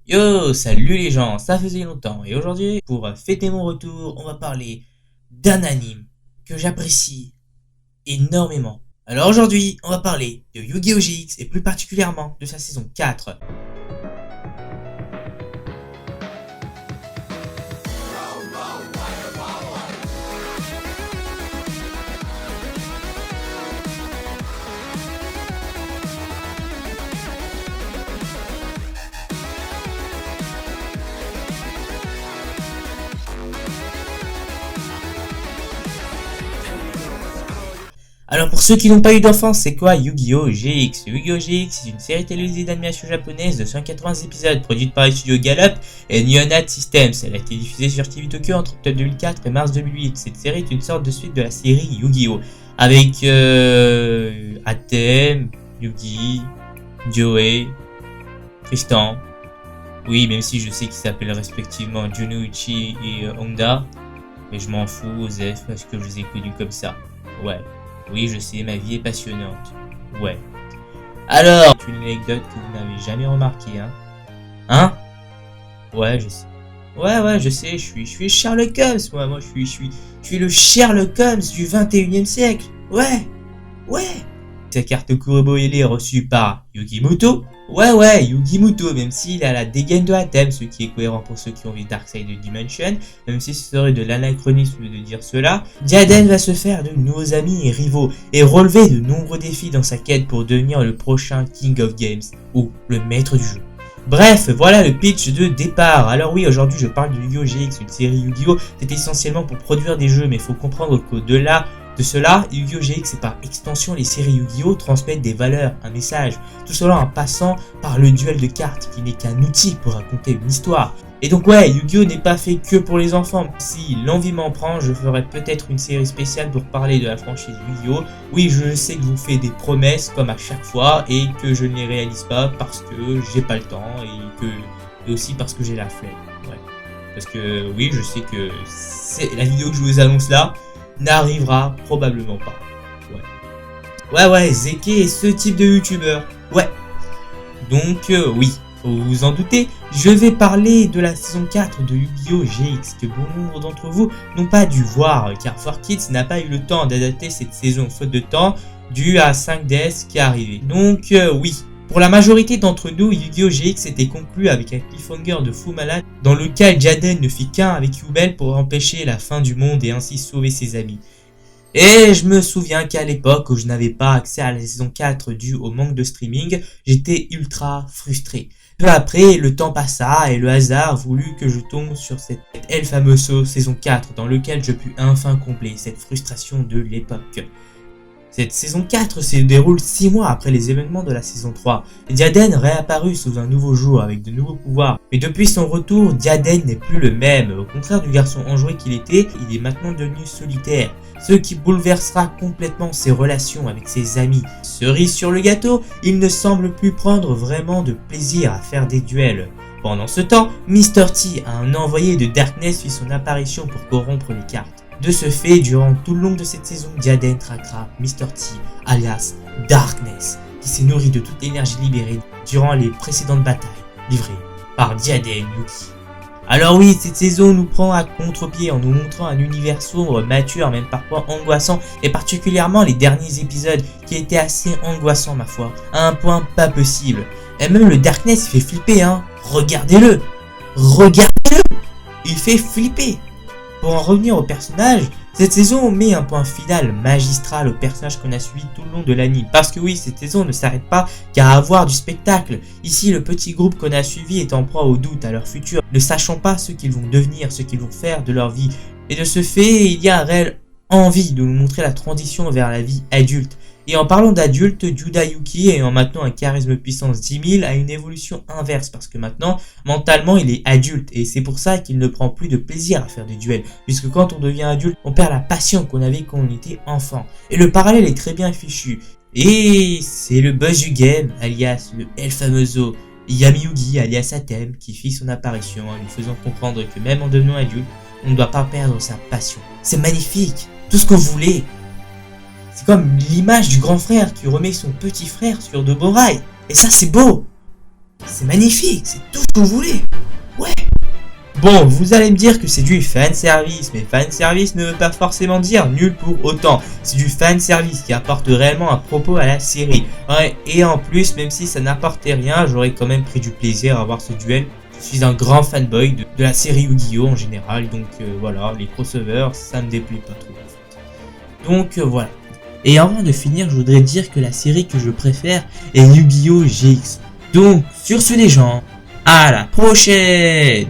Yo, salut les gens, ça faisait longtemps et aujourd'hui, pour fêter mon retour, on va parler d'un anime que j'apprécie énormément. Alors aujourd'hui, on va parler de Yu-Gi-Oh! GX et plus particulièrement de sa saison 4. Alors pour ceux qui n'ont pas eu d'enfance, c'est quoi Yu-Gi-Oh! GX? Yu-Gi-Oh! GX c'est une série télévisée d'animation japonaise de 180 épisodes produite par les studios Gallop et Neonat Systems. Elle a été diffusée sur TV Tokyo entre octobre 2004 et mars 2008. Cette série est une sorte de suite de la série Yu-Gi-Oh! Avec Atem, Yugi, Joey, Tristan. Oui, même si je sais qu'ils s'appellent respectivement Junuichi et Honda. Mais je m'en fous, Zef, parce que je les ai connus comme ça. Ouais. Oui, je sais, ma vie est passionnante. Ouais. Alors, une anecdote que vous n'avez jamais remarqué, hein? Hein? Ouais, je sais. Ouais, je sais, je suis Sherlock Holmes, moi, je suis le Sherlock Holmes du 21e siècle. Ouais. Sa carte Kurobo est reçue par Yugimoto. Ouais, Yugimoto, même s'il a la dégaine de Atem, ce qui est cohérent pour ceux qui ont vu Darkside Dimension, même si ce serait de l'anachronisme de dire cela, Diaden va se faire de nouveaux amis et rivaux, et relever de nombreux défis dans sa quête pour devenir le prochain King of Games, ou le maître du jeu. Bref, voilà le pitch de départ. Alors oui, aujourd'hui je parle de Yu-Gi-Oh! GX, une série Yu-Gi-Oh! C'est essentiellement pour produire des jeux, mais il faut comprendre qu'au-delà de cela, Yu-Gi-Oh! GX et par extension les séries Yu-Gi-Oh! Transmettent des valeurs, un message, tout cela en passant par le duel de cartes qui n'est qu'un outil pour raconter une histoire. Et donc ouais, Yu-Gi-Oh! N'est pas fait que pour les enfants. Si l'envie m'en prend, je ferai peut-être une série spéciale pour parler de la franchise Yu-Gi-Oh! Oui, je sais que je vous fais des promesses comme à chaque fois et que je ne les réalise pas parce que j'ai pas le temps et aussi parce que j'ai la flemme. Ouais. Parce que oui, je sais que c'est la vidéo que je vous annonce là n'arrivera probablement pas. Ouais, Zeke est ce type de youtubeur. Ouais. Donc oui, vous vous en doutez, je vais parler de la saison 4 de Yu-Gi-Oh! GX que bon nombre d'entre vous n'ont pas dû voir car 4Kids n'a pas eu le temps d'adapter cette saison faute de temps dû à 5DS qui est arrivé. Donc oui. Pour la majorité d'entre nous, Yu-Gi-Oh! GX était conclu avec un cliffhanger de fou malade dans lequel Jaden ne fit qu'un avec Yubel pour empêcher la fin du monde et ainsi sauver ses amis. Et je me souviens qu'à l'époque où je n'avais pas accès à la saison 4 dû au manque de streaming, j'étais ultra frustré. Peu après, le temps passa et le hasard voulut que je tombe sur cette El Famoso saison 4 dans lequel je pus enfin combler cette frustration de l'époque. Cette saison 4 se déroule 6 mois après les événements de la saison 3. Diaden réapparut sous un nouveau jour avec de nouveaux pouvoirs. Mais depuis son retour, Diaden n'est plus le même. Au contraire du garçon enjoué qu'il était, il est maintenant devenu solitaire. Ce qui bouleversera complètement ses relations avec ses amis. Cerise sur le gâteau, il ne semble plus prendre vraiment de plaisir à faire des duels. Pendant ce temps, Mr. T, un envoyé de Darkness, fit son apparition pour corrompre les cartes. De ce fait, durant tout le long de cette saison, Diaden traquera Mr. T, alias Darkness, qui s'est nourri de toute l'énergie libérée durant les précédentes batailles, livrées par Diaden Yuki. Alors oui, cette saison nous prend à contre-pied en nous montrant un univers sombre, mature, même parfois angoissant, et particulièrement les derniers épisodes qui étaient assez angoissants ma foi, à un point pas possible. Et même le Darkness il fait flipper hein, regardez-le, il fait flipper. Pour en revenir au personnage, cette saison met un point final magistral au personnage qu'on a suivi tout le long de l'anime. Parce que oui, cette saison ne s'arrête pas qu'à avoir du spectacle. Ici, le petit groupe qu'on a suivi est en proie au doute à leur futur, ne sachant pas ce qu'ils vont devenir, ce qu'ils vont faire de leur vie. Et de ce fait, il y a un réel envie de nous montrer la transition vers la vie adulte. Et en parlant d'adulte, Juda Yuki ayant maintenant un charisme puissance 10 000 a une évolution inverse parce que maintenant, mentalement, il est adulte et c'est pour ça qu'il ne prend plus de plaisir à faire des duels puisque quand on devient adulte, on perd la passion qu'on avait quand on était enfant. Et le parallèle est très bien fichu. Et c'est le boss du game, alias le El Famoso Yami-Yugi, alias Atem, qui fit son apparition en lui faisant comprendre que même en devenant adulte, on ne doit pas perdre sa passion. C'est magnifique, tout ce qu'on voulait. C'est comme l'image du grand frère qui remet son petit frère sur de beaux rails. Et ça, c'est beau. C'est magnifique, c'est tout ce que vous voulez. Ouais. Bon, vous allez me dire que c'est du fanservice, mais fanservice ne veut pas forcément dire nul pour autant. C'est du fanservice qui apporte réellement un propos à la série. Ouais, et en plus, même si ça n'apportait rien, j'aurais quand même pris du plaisir à voir ce duel. Je suis un grand fanboy de la série Yu-Gi-Oh en général, donc voilà, les crossovers, ça me déplaît pas trop en fait. Donc voilà. Et avant de finir, je voudrais dire que la série que je préfère est Yu-Gi-Oh GX. Donc, sur ce les gens, à la prochaine!